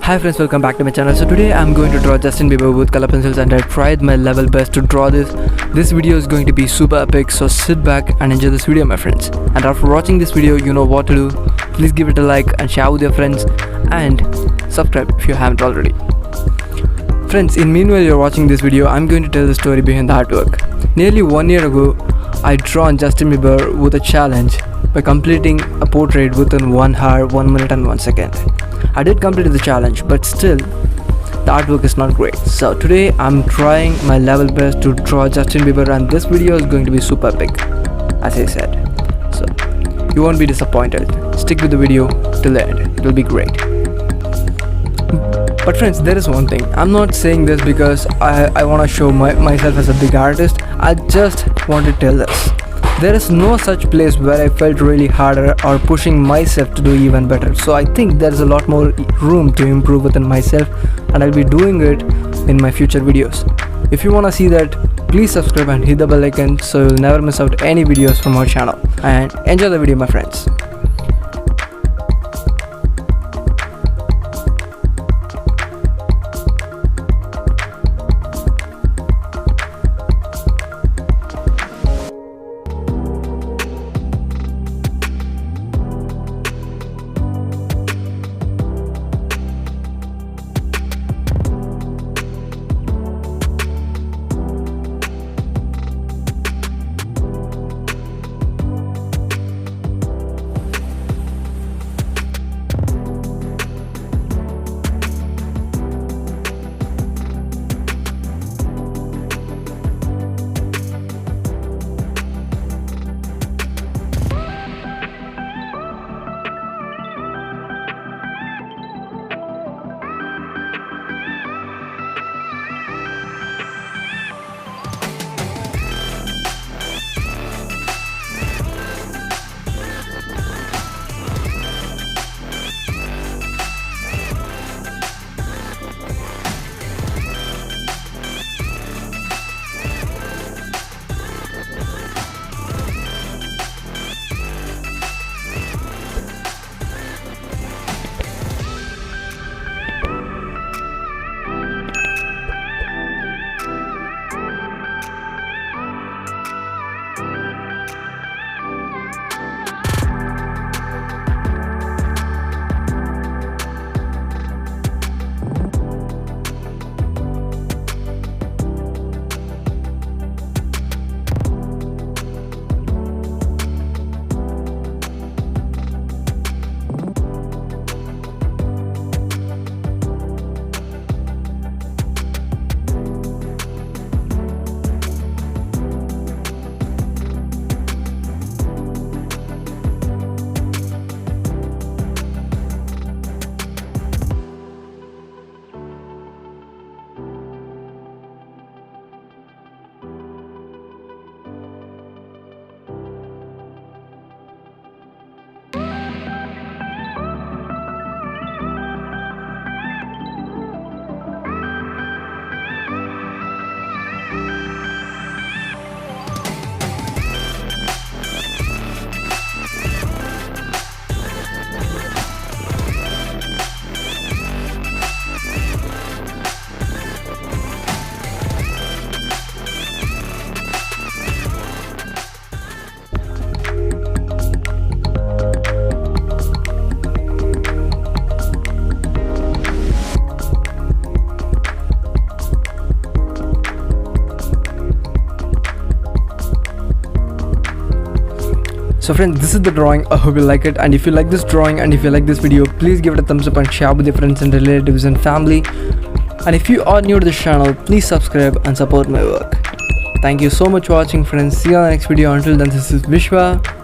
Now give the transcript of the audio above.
Hi friends, welcome back to my channel. So today I'm going to draw Justin Bieber with color pencils, and I tried my level best to draw this. This video is going to be super epic, so sit back and enjoy this video, my friends. And after watching this video, you know what to do. Please give it a like and share with your friends, and subscribe if you haven't already. Friends, in meanwhile you're watching this video, I'm going to tell the story behind the artwork. Nearly 1 year ago, I drawn Justin Bieber with a challenge by completing a portrait within 1 hour, 1 minute and 1 second. I did complete the challenge, but still the artwork is not great. So today I'm trying my level best to draw Justin Bieber, and this video is going to be super epic, as I said. So you won't be disappointed. Stick with the video till the end. It will be great. But friends, there is one thing. I'm not saying this because I want to show myself as a big artist. I just want to tell this. There is no such place where I felt really harder or pushing myself to do even better. So I think there is a lot more room to improve within myself, and I'll be doing it in my future videos. If you want to see that, please subscribe and hit the bell icon so you'll never miss out any videos from our channel. And enjoy the video, my friends. So friends, this is the drawing. I hope you like it, and if you like this drawing and if you like this video, please give it a thumbs up and share with your friends and relatives and family. And if you are new to this channel, please subscribe and support my work. Thank you so much for watching, friends. See you on the next video. Until then, this is Vishwa